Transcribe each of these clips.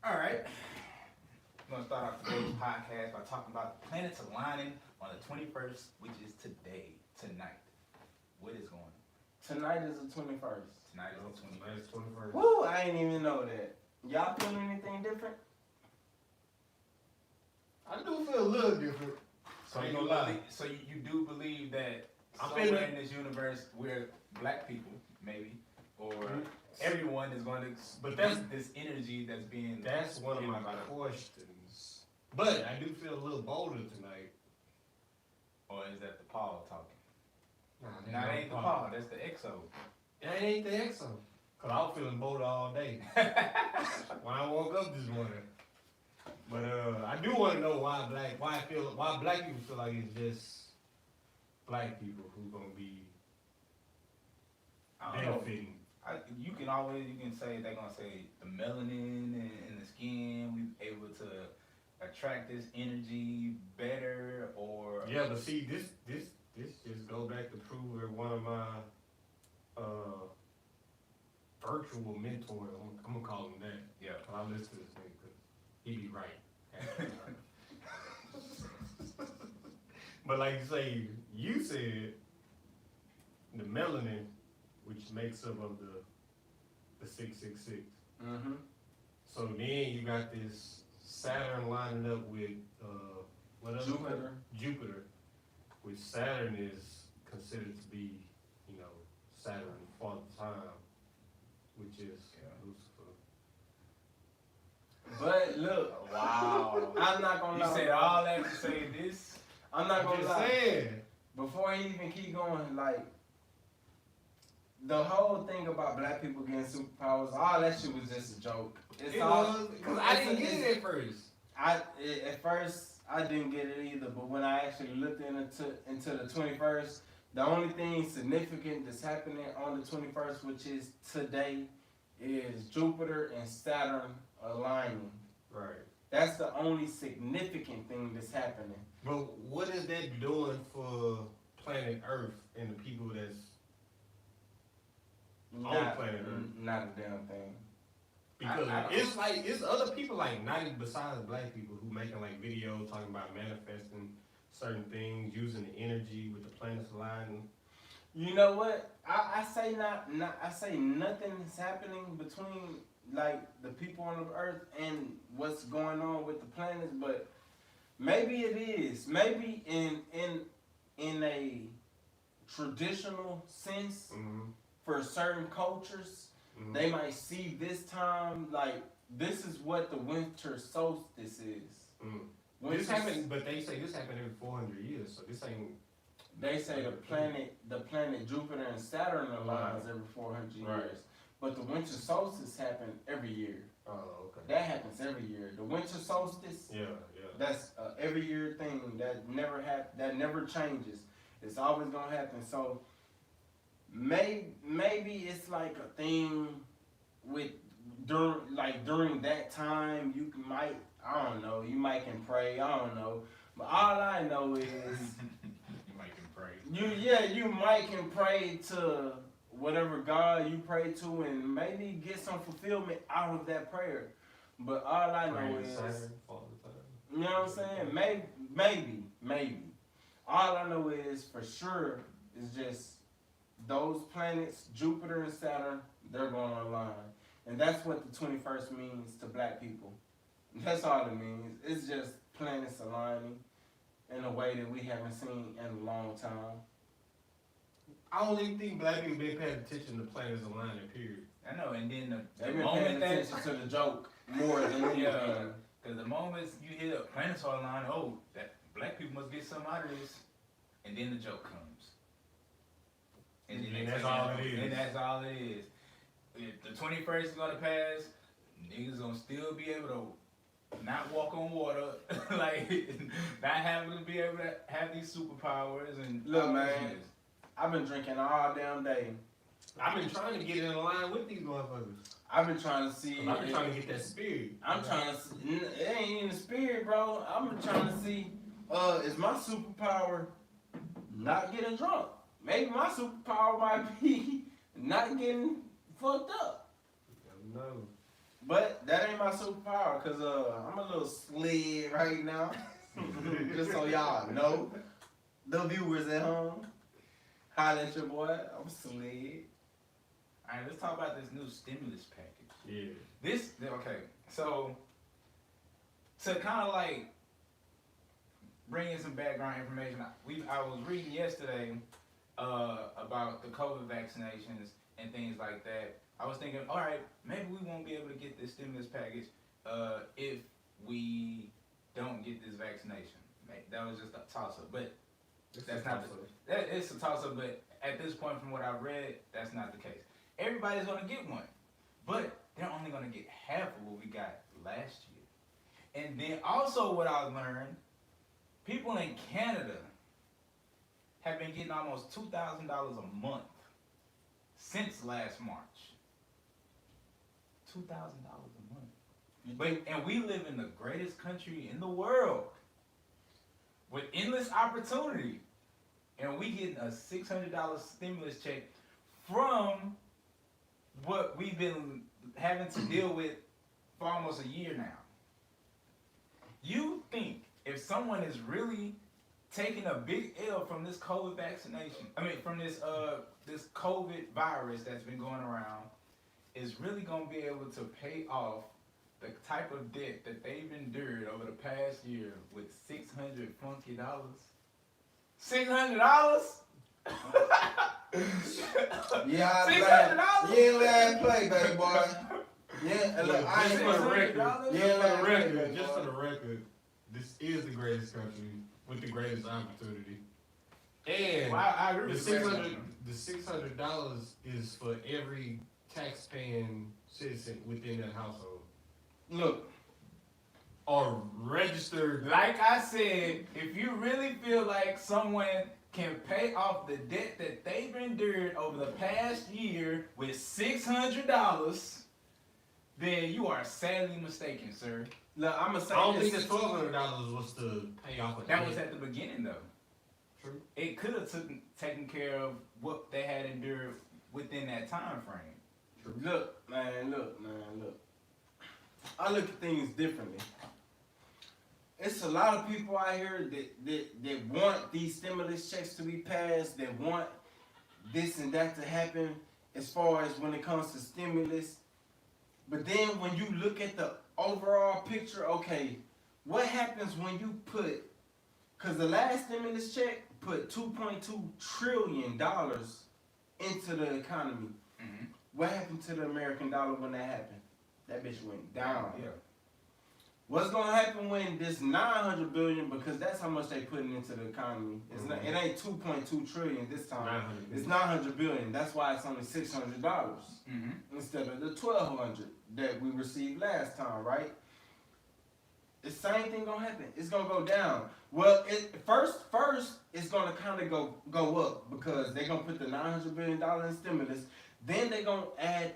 All right. We're gonna start off today's podcast by talking about the planets aligning on the 21st, which is today, tonight. What is going on? Tonight is the 21st. Tonight is the 21st. 21st. Woo, I ain't even know that. Y'all feeling anything different? I do feel a little different. So I ain't you gonna lie. so you do believe that I'm somewhere feeling- in this universe we're black people, maybe, or Mhm. everyone is going to, But this energy that's being. That's one of my questions. But I do feel a little bolder tonight. Or is that the Paul talking? Nah, Nah, that ain't the Paul. That's the EXO. That ain't the EXO. Cause I was feeling bolder all day when I woke up this morning. But I do want to know why black people feel like it's just black people who gonna be I don't know. benefiting. You can say they're gonna say the melanin in the skin, we able to attract this energy better, or Yeah, but see, this just go back to prove where one of my virtual mentors, I'm gonna call him that. yeah. Cause I listen to this thing because he be right. But like you said, the melanin, which makes up of the 666. Mm-hmm. So then you got this Saturn lining up with what else? Jupiter. Jupiter, which Saturn is considered to be, Saturn Father Time, which is Lucifer. But look, Wow. I'm not gonna You lie. said all that to say this. I'm not I'm gonna just lie. saying. Before he even keep going, like, the whole thing about black people getting superpowers, all that shit was just a joke. It's It all, was, because I didn't get it at first. At first I didn't get it either, but when I actually looked into the 21st, the only thing significant that's happening on the 21st, which is today, is Jupiter and Saturn aligning. Right. That's the only significant thing that's happening. But what is that doing for planet Earth and the people that's Not, planet Earth. not a damn thing. because I- it's other people like not even besides black people who making like videos talking about manifesting certain things, using the energy with the planets aligning. You know what? I say I say nothing is happening between like the people on the earth and what's going on with the planets, but maybe it is. Maybe in a traditional sense Mm-hmm. for certain cultures, they might see this time like this is what the winter solstice is. Mm-hmm. Winter This happened, but they say this happened every 400 years, so this ain't. They say the planet Jupiter and Saturn aligns every 400 years. Right. But the winter solstice happens every year. Oh, okay. That happens every year. The winter solstice, Yeah. that's every year thing that never changes. It's always gonna happen. So maybe it's like a thing with during that time you might, I don't know, you might can pray, I don't know. But all I know is You might can pray. you might can pray to whatever God you pray to and maybe get some fulfillment out of that prayer. But all I know is, Saturn, all the time. you know what I'm saying? Maybe. All I know is for sure is just those planets, Jupiter and Saturn, they're going to align. And that's what the 21st means to black people. That's all it means. It's just planets aligning in a way that we haven't seen in a long time. I don't even think black people been paying attention to planets aligning, period. I know, and then the They've been paying moment that attention to the joke more than anything. yeah, because the moment you hear the planets are aligned, oh, that black people must get something out of this, and then the joke comes. And they that's tell all you, it is. And that's all it is. If the 21st is gonna pass, niggas gonna still be able to not walk on water, like not having to be able to have these superpowers and Look, all this man. shit. I've been drinking all damn day. I've been trying to get in line with these motherfuckers. I've been trying to see. I've been trying to get that spirit. I'm trying to. It ain't in the spirit, bro. I'm trying to see. Is my superpower not getting drunk? Maybe my superpower might be not getting fucked up. No. But that ain't my superpower, cause I'm a little slid right now. Just so y'all know, the viewers at home, holla at your boy. I'm slid. All right, let's talk about this new stimulus package. Yeah. Okay, so to kind of like bring in some background information, I was reading yesterday about the COVID vaccinations and things like that. I was thinking, all right, maybe we won't be able to get this stimulus package if we don't get this vaccination. That was just a toss-up, but that's not it's a toss-up. But at this point, from what I've read, that's not the case. Everybody's gonna get one, but they're only gonna get half of what we got last year. And then also, what I learned, people in Canada have been getting almost $2,000 a month since last March. $2,000 a month. But and we live in the greatest country in the world with endless opportunity, and we getting a $600 stimulus check from what we've been having to deal with for almost a year now. You think if someone is really taking a big L from this COVID vaccination, from this this COVID virus that's been going around, is really gonna be able to pay off the type of debt that they've endured over the past year with $600 funky dollars? $600? Yeah, $600? you ain't let him play, baby boy. Yeah, and look, I ain't Just for the gonna record, $600? just for the record, this is the greatest country with the greatest opportunity. And Well, I agree the with $600 is for every tax-paying citizen within that household. look. Or registered. Like I said, if you really feel like someone can pay off the debt that they've endured over the past year with $600, then you are sadly mistaken, sir. Look, I'm gonna say I don't this. think the $1,200 was to pay off a That debt. was at the beginning, though. True. It could have taken care of what they had endured within that time frame. Look, man, look. I look at things differently. It's a lot of people out here that want these stimulus checks to be passed, that want this and that to happen as far as when it comes to stimulus. But then when you look at the overall picture, okay, what happens when you put, because the last stimulus check put $2.2 trillion into the economy. Mm-hmm. What happened to the American dollar when that happened? That bitch went down. Yeah. What's gonna happen when this 900 billion, because that's how much they putting into the economy. It's not, it ain't 2.2 trillion this time. 900 It's 900 billion. That's why it's only $600 Mm-hmm. instead of the 1,200 that we received last time, right? The same thing gonna happen. It's gonna go down. Well, first it's gonna kind of go up because they're gonna put the $900 billion in stimulus. Then they're gonna add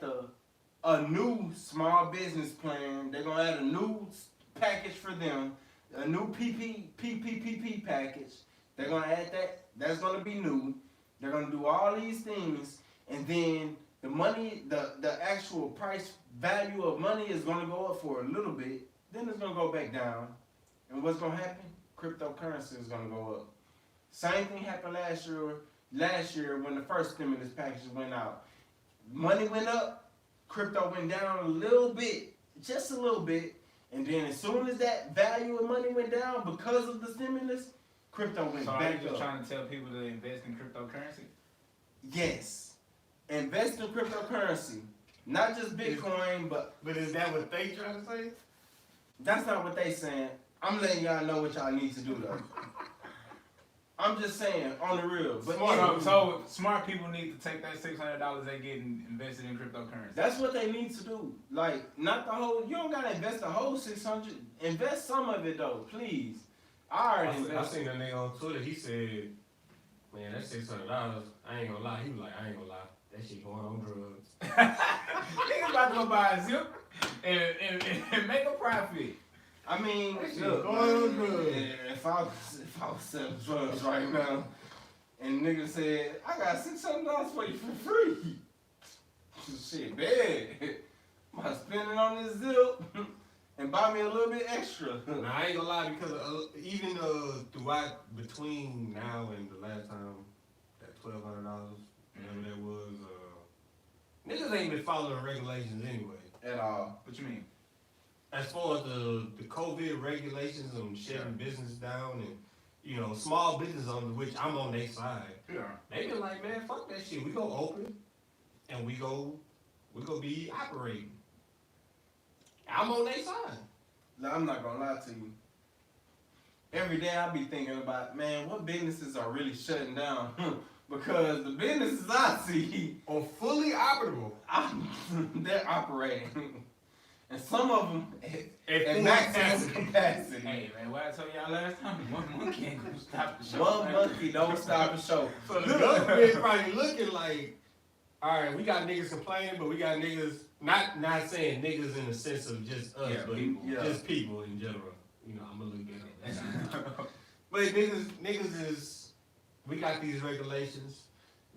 a new small business plan. They're gonna add a new package for them, a new PPP package. They're gonna add that. That's gonna be new. They're gonna do all these things, and then the money, the actual price value of money is gonna go up for a little bit. Then it's gonna go back down. And what's gonna happen? Cryptocurrency is gonna go up. Same thing happened last year. Last year when the first stimulus packages went out, money went up, crypto went down a little bit, just a little bit. And then as soon as that value of money went down because of the stimulus, crypto went So are back you just up. trying to tell people to invest in cryptocurrency? Yes. Invest in cryptocurrency. Not just Bitcoin, but is that what they trying to say? that's not what they saying. I'm letting y'all know what y'all need to do though. I'm just saying, on the real. But So smart people need to take that $600 they get and invest it in cryptocurrency. that's what they need to do. Like, not the whole, you don't gotta invest the whole 600. Invest some of it though, please. I already I invested. seen a nigga on Twitter, he said, man, that's $600. I ain't gonna lie. He was like, I ain't gonna lie. That shit going on drugs. Niggas about to go buy a zip and make a profit. I mean, That shit look, going on man, good. if I was selling drugs right now, and nigga said, I got $600 for you for free. Shit, bad. Might spend it on this zip and buy me a little bit extra. Now I ain't gonna lie because even throughout between now and the last time that $1,200, whatever that was, niggas ain't been following regulations anyway. At all. What you mean? As far as the COVID regulations on shutting business down and, you know, small business on which I'm on their side. Yeah. They been like, man, fuck that shit. We go open and we go be operating. I'm on their side. Now, I'm not gonna lie to you. Every day I be thinking about, man, what businesses are really shutting down? Because the businesses I see, Or fully operable. they're operating. And some of them At at full maximum capacity. capacity. Hey man, what I told y'all last time? One monkey ain't gonna stop the show. One monkey don't stop a show. So the government probably looking like, all right, we got niggas complaining, but we got niggas, not saying niggas in the sense of just us, Yeah, but people. just people in general. You know, I'm gonna look at them. But niggas is, we got these regulations.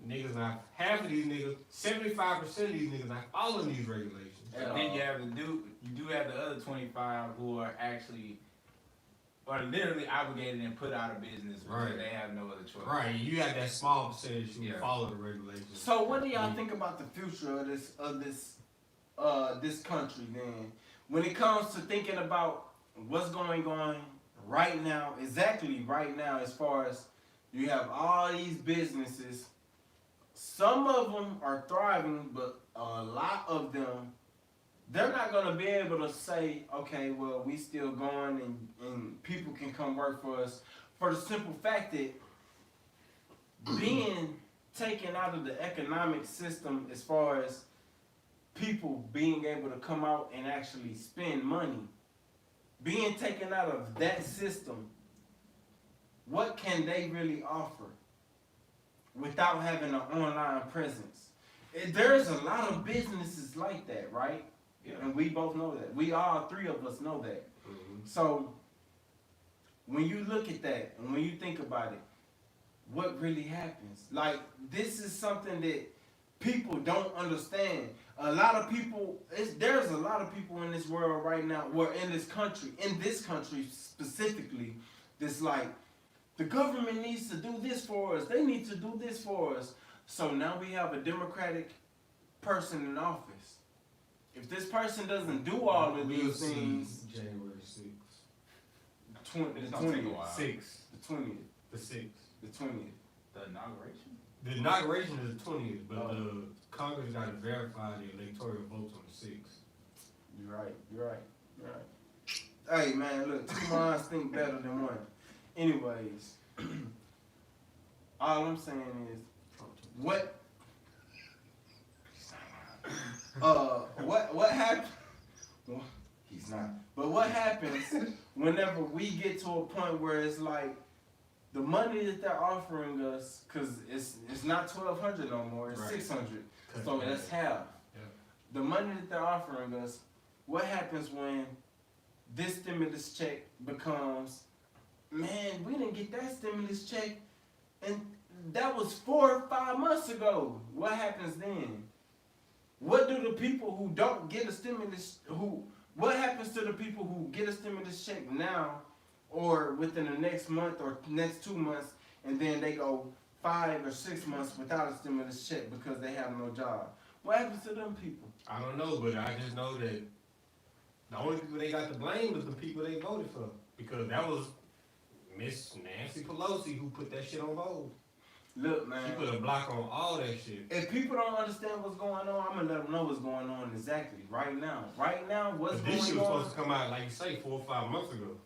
Niggas not, half of these niggas, 75% of these niggas not following these regulations. At Then all. you do have the other 25 who are actually, or literally obligated and put out of business because Right. they have no other choice. Right, you have that small percentage who Yeah. follow the regulations. So what do y'all think about the future of this country then? When it comes to thinking about what's going on right now, exactly right now, as far as you have all these businesses, some of them are thriving, but a lot of them, they're not gonna be able to say, okay, well, we still going and people can come work for us, for the simple fact that being taken out of the economic system as far as people being able to come out and actually spend money, being taken out of that system, what can they really offer without having an online presence? There's a lot of businesses like that, right? Yeah. And we both know that. We all three of us know that. Mhm. So when you look at that and when you think about it, what really happens? Like, this is something that people don't understand. A lot of people, there's a lot of people in this world right now, or in this country specifically, that's like, the government needs to do this for us. They need to do this for us. So now we have a Democratic person in office. If this person doesn't do all of We'll these see things, January 6th. It's gonna take a while. 6th. the 20th, The 6th. the 20th. The inauguration? The inauguration is the 20th, but Oh. the Congress got to verify the electoral votes on the 6th. You're right. Hey man, look, two minds think better than one. Anyways, all I'm saying is, what happened? Well, he's not. But what happens whenever we get to a point where it's like the money that they're offering us, because it's not $1,200 no more, it's Right. $600. So that's half. Yeah. The money that they're offering us, what happens when this stimulus check becomes, man, we didn't get that stimulus check, and that was 4 or 5 months ago. What happens then? What do the people who don't get a stimulus, what happens to the people who get a stimulus check now, or within the next month or next 2 months, and then they go 5 or 6 months without a stimulus check because they have no job? What happens to them people? I don't know, but I just know that the only people they got to blame was the people they voted for. Because that was Miss Nancy Pelosi who put that shit on hold. Look, man. She put a block on all that shit. If people don't understand what's going on, I'm gonna let them know what's going on exactly right now. Right now, what's But this shit going was on? supposed to come out, like you say, 4 or 5 months ago.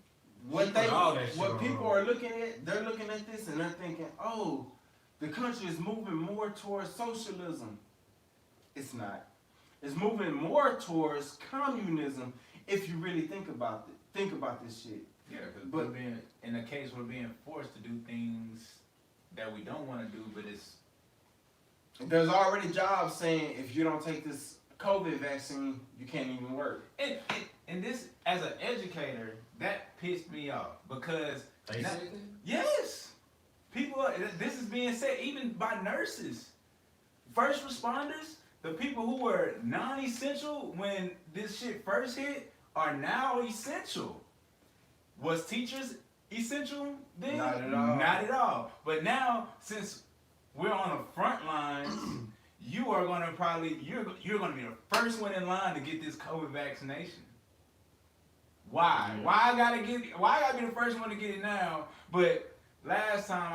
What put all that shit what on people hold. are looking at, they're looking at this and they're thinking, oh, the country is moving more towards socialism. It's not. It's moving more towards communism. If you really think about it, think about this shit. Yeah, because But- in a case we're being forced to do things that we don't want to do, but it's There's already jobs saying if you don't take this COVID vaccine, you can't even work. and this as an educator that pissed me off because They now- said that? yes, people are, this is being said even by nurses, first responders. the people who were non-essential when this shit first hit are now essential. Was teachers essential then? Not at all. Not at all. But now, since we're on the front lines, you are gonna probably you're gonna be the first one in line to get this COVID vaccination. Why? Yeah. Why I gotta be the first one to get it now? But last time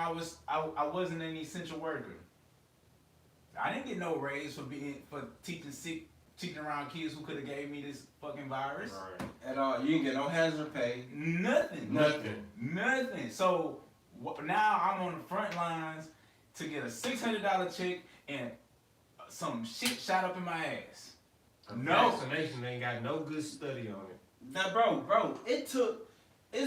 I wasn't an essential worker. I didn't get no raise for teaching around kids who could have gave me this fucking virus. Right. At all. You didn't get no hazard pay. Nothing. Nothing. So now I'm on the front lines to get a $600 check and some shit shot up in my ass. No. Vaccination ain't got no good study on it. Now, bro, it's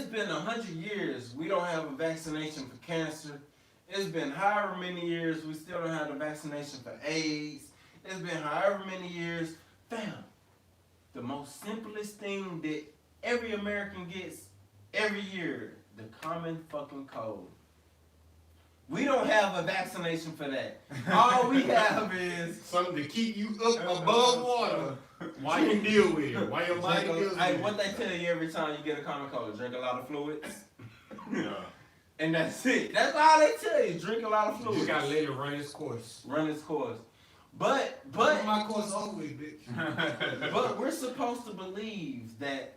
been 100 years we don't have a vaccination for cancer. It's been however many years we still don't have the vaccination for AIDS. It's been however many years. Fam, the most simplest thing that every American gets every year, the common fucking cold. We don't have a vaccination for that. All we have is Something to keep you up above water while you deal with it. While your body deals with hey, it. what they tell you every time you get a common cold, drink a lot of fluids. Yeah. And that's it. That's all they tell you. Drink a lot of You fluids. just gotta let it run its course. Run its course. But My course over with, bitch. but we're supposed to believe that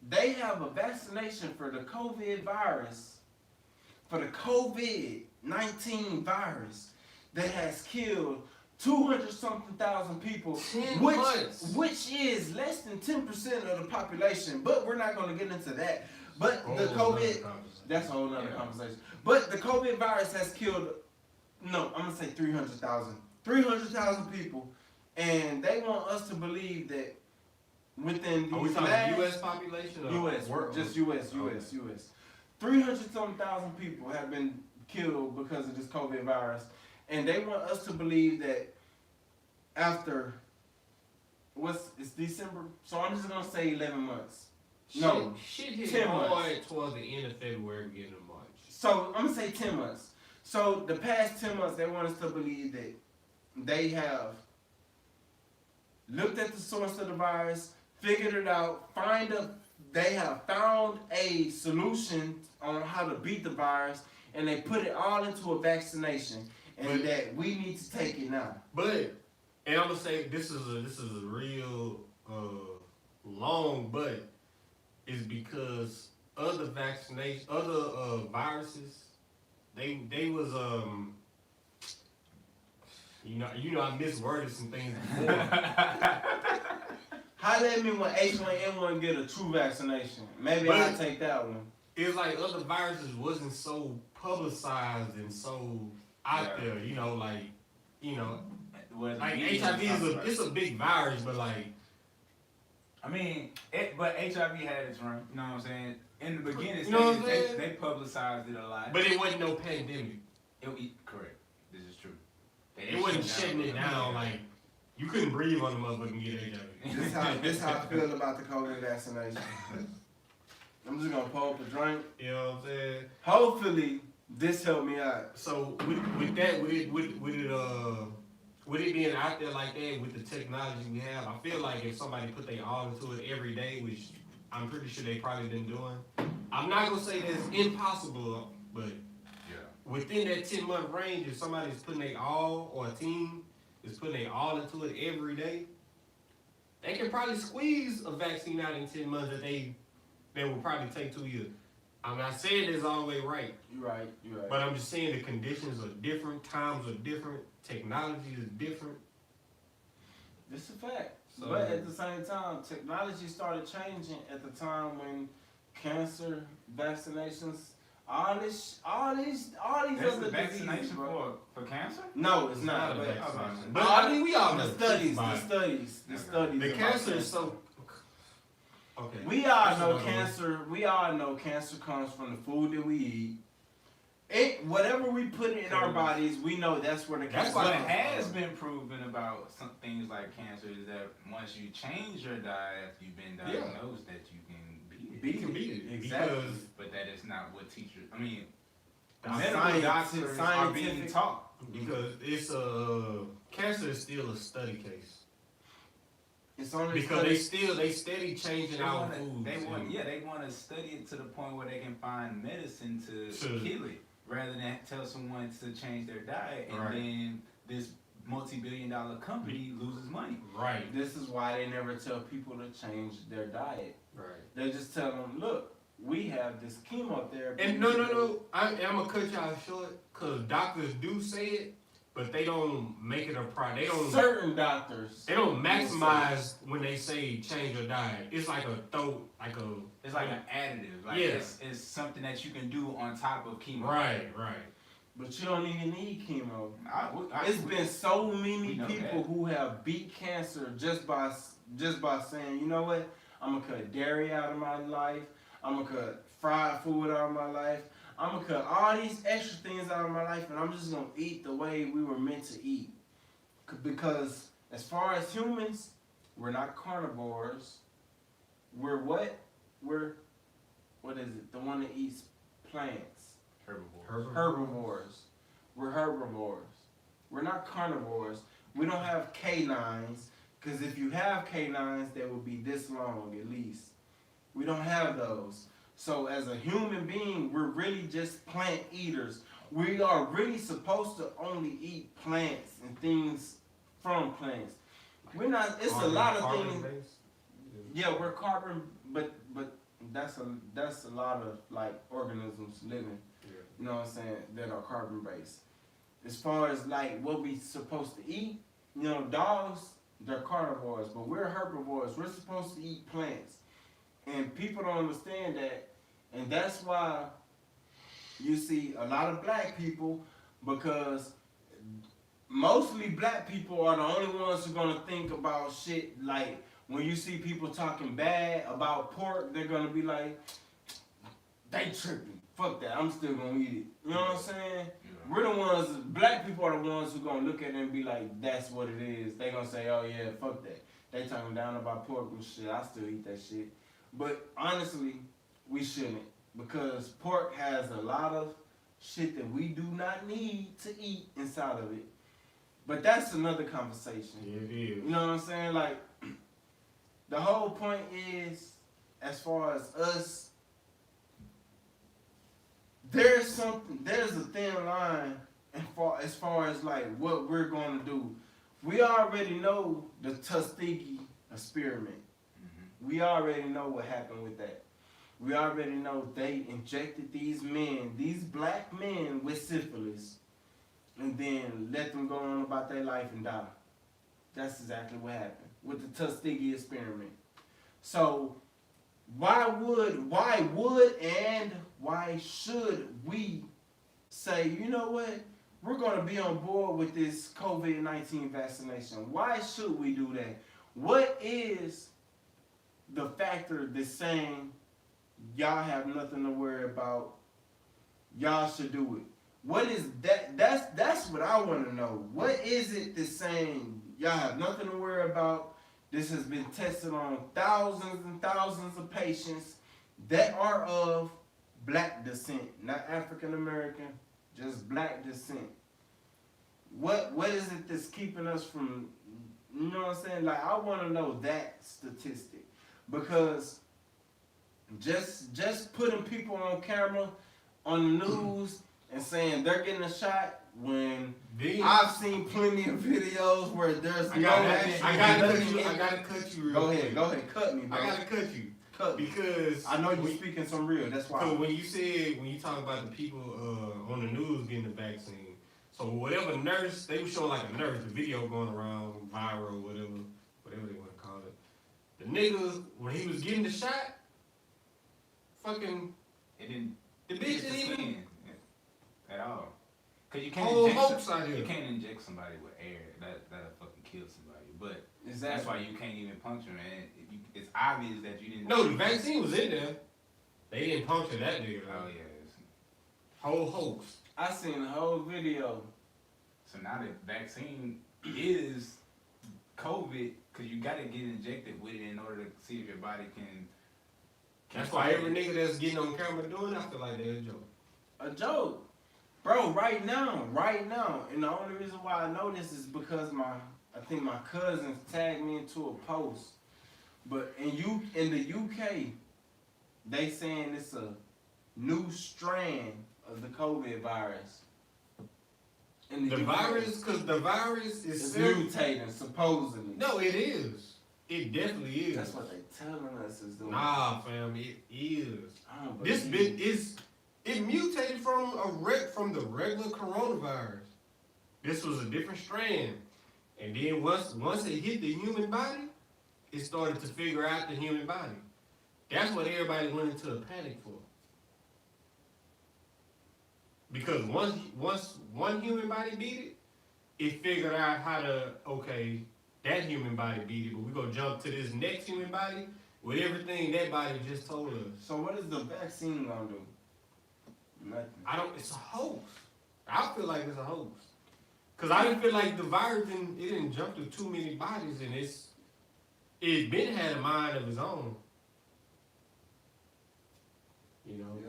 they have a vaccination for the COVID virus, for the COVID-19 virus that has killed 200-something thousand people, 10 which months. which is less than 10% of the population. But we're not going to get into that. But the Whole nother COVID, conversation. that's a whole nother Yeah. conversation. But the COVID virus has killed, no, I'm going to say 300,000. 300,000 people. And they want us to believe that within these Are we talking last- U.S. population or U.S. world? Just U.S. 300-something thousand people have been killed because of this COVID virus. And they want us to believe that after, it's December? So I'm just going to say 11 months. No, Shit hit 10 hard months. towards the end of February, beginning of March. So I'm gonna say 10 months. So the past 10 months, they want us to believe that they have looked at the source of the virus, figured it out, they have found a solution on how to beat the virus, and they put it all into a vaccination, and But- that we need to take it now. But, and I'm gonna say this is a real long but, is because other viruses, they was you know I misworded some things before. Holla at me when H1N1 get a true vaccination. Maybe I'll But- take that one. It's like other viruses wasn't so publicized and so out Yeah. there, you know, like, you know, Well, like the media HIV talks about it's a big virus, but like, I mean, but HIV had its run. You know what I'm saying? In the beginning You know what I'm stages, saying? they publicized it a lot. but it wasn't no pandemic. Correct. This is true. They It wasn't shut shutting it down. Like you couldn't breathe on the motherfucker and get HIV. This how I feel about the COVID vaccination. I'm just gonna pull up a drink. You know what I'm saying? Hopefully, this helped me out. So with it being out there like that, with the technology we have, I feel like if somebody put their all into it every day, which I'm pretty sure they probably been doing, I'm not gonna say that's impossible, but Yeah. within that 10-month range, if somebody's putting their all, or a team is putting their all into it every day, they can probably squeeze a vaccine out in 10 months that will probably take 2 years. I'm not saying it's all the way right. You're right. But I'm just saying the conditions are different, times are different, technology is different. This is a fact. So- But at the same time, technology started changing at the time when cancer vaccinations, all these That's other the diseases, vaccination bro. for cancer? No, it's not. a But vaccination. But I mean, we all know the studies, about it. the studies. The about cancer is so. Okay. We all That's know another one. cancer. We all know cancer comes from the food that we eat. Whatever we put in our bodies, we know that's where the That's cancer why What comes has from. been proven about some things like cancer is that once you change your diet after you've been Yeah. diagnosed, that you can beat it. Beat You can beat it Exactly. because But that is not what teachers. I mean, medical doctors are being scientific- taught. Because it's cancer is still a study case. It's only Because they steady changing our foods. They want to study it to the point where they can find medicine to kill it, rather than tell someone to change their diet, and Right. then this multi-billion-dollar company loses money. Right. This is why they never tell people to change their diet. Right. They just tell them, look, we have this chemotherapy. And no, I'm gonna cut y'all short, cause doctors do say it, but they don't make it a They don't. Certain doctors. They don't maximize when they say change your diet. It's like It's like an additive. Like Yeah. it's something that you can do on top of chemo. Right. But you don't even need chemo. It's It's been so many We know people that. who have beat cancer just by saying, you know what, I'm gonna cut dairy out of my life. I'm gonna cut fried food out of my life. I'm gonna cut all these extra things out of my life, and I'm just gonna eat the way we were meant to eat. Because as far as humans, we're not carnivores. We're what? What is it? The one that eats plants. Herbivores. We're herbivores. We're not carnivores. We don't have canines, because if you have canines, they will be this long at least. We don't have those. So as a human being, we're really just plant eaters. We are really supposed to only eat plants and things from plants. We're not. It's a lot of things. Based? Yeah, we're carbon, but that's a lot of like organisms living. Yeah. You know what I'm saying? That are carbon based. As far as like what we supposed to eat, you know, dogs, they're carnivores, but we're herbivores. We're supposed to eat plants, and people don't understand that, and that's why you see a lot of black people, because mostly black people are the only ones who are gonna think about shit. Like when you see people talking bad about pork, they're gonna be like, they tripping. Fuck that, I'm still gonna eat it. You know what I'm saying? Yeah. We're the ones, black people are the ones who gonna look at it and be like, that's what it is. They gonna say, oh yeah, fuck that. They talking down about pork and shit, I still eat that shit. But honestly, we shouldn't. Because pork has a lot of shit that we do not need to eat inside of it. But that's another conversation. Yeah, it is. You know what I'm saying? Like, the whole point is, as far as us, there's a thin line as far as like what we're going to do. We already know the Tuskegee experiment. Mm-hmm. We already know what happened with that. We already know they injected these black men with syphilis, and then let them go on about their life and die. That's exactly what happened with the Tuskegee experiment. So why should we say, you know what, we're going to be on board with this COVID-19 vaccination? Why should we do that? What is the factor that's saying y'all have nothing to worry about, y'all should do it? What is that? That's what I want to know. What is it that's saying y'all have nothing to worry about? This has been tested on thousands and thousands of patients that are of black descent, not African American, just black descent. What is it that's keeping us from, you know what I'm saying? Like, I want to know that statistic, because just putting people on camera, on the news, and saying they're getting a shot, when I've seen plenty of videos where there's I no gotta cut you real Go quick. ahead, cut me, bro. I gotta cut you. Cut me. Because I know you're speaking some real, that's why. So when you talk about the people on the news getting the vaccine, so whatever nurse, they were showing like a nurse, the video going around viral, whatever they want to call it. The nigga, when he was getting the shot, fucking, It didn't. the bitch hit the didn't even, skin at all. Cause you can't whole inject hopes out you here. can't inject somebody with air. That'll fucking kill somebody. But Is that's that why you can't even puncture, man. It's obvious that you didn't. No, the vaccine was in there. They didn't puncture that nigga. Oh yeah. Whole hoax. I seen the whole video. So now the vaccine is COVID, cause you gotta get injected with it in order to see if your body can. That's why every nigga that's getting on camera doing it, I feel like they're a joke. A joke. Bro, right now, and the only reason why I know this is because I think my cousins tagged me into a post. But in the UK, they saying it's a new strand of the COVID virus. In The UK, virus, because the virus is is still mutating, supposedly. No, it is. It definitely is. That's what they telling us is doing. Nah, fam, it is. I don't This believe bit is it mutated from from the regular coronavirus. This was a different strand, and then once it hit the human body, it started to figure out the human body. That's what everybody went into a panic for. Because once one human body beat it figured out how to that human body beat it, but we gonna jump to this next human body with everything that body just told us. So what is the vaccine gonna do? Nothing. It's a hoax. I feel like it's a hoax. Cause I didn't feel like the virus didn't jump to too many bodies, and it been had a mind of its own. You know? Yeah.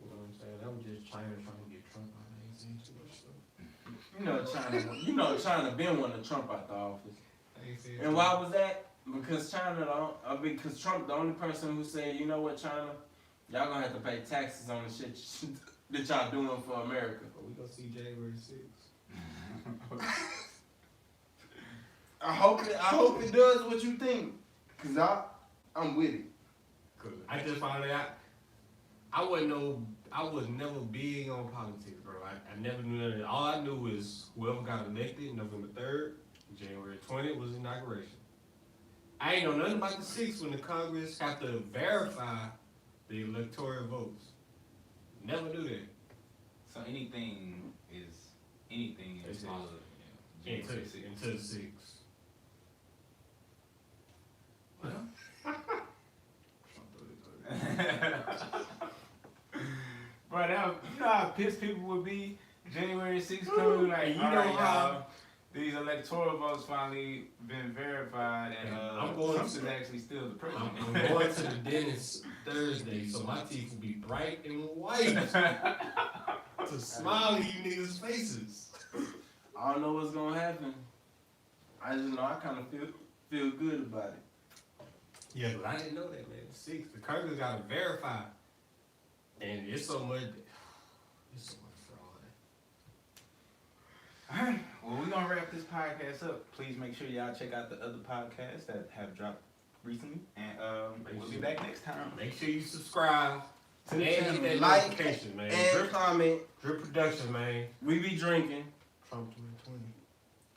You know what I'm saying? That was just China trying to get Trump out. I ain't seen too much stuff. You know China been wanting Trump out the office. I ain't seen And why was that? Because because Trump the only person who said, you know what, China, y'all gonna have to pay taxes on the shit that y'all doing for America. But we gonna see January 6th. I hope it does what you think. Cause I'm with it. I just found out I was never big on politics, bro. I never knew that. All I knew was whoever got elected November 3rd, January 20th was inauguration. I ain't know nothing about the 6th when the Congress have to verify the electoral votes. Never do that. So anything is It's until January 6th. Until the 6th. Bro, you know how pissed people would be January 6th coming? Like, You all know right, how- y'all, these electoral votes finally been verified, and I'm going Trump to- is actually still the president. I'm going to the dentist Thursday, so my teeth will be bright and white to smile in you niggas' faces. I don't know what's gonna happen. I just know I kind of feel good about it. Yeah, but I didn't know that, man. The 6th, the Congress got to verify, and it's so much fraud. Alright, well, we're gonna wrap this podcast up. Please make sure y'all check out the other podcasts that have dropped recently, and we'll be back next time. Make sure you subscribe To the and channel, hit that like notification, man. and comment. Drip Production, man. We be drinking. Trump 2020.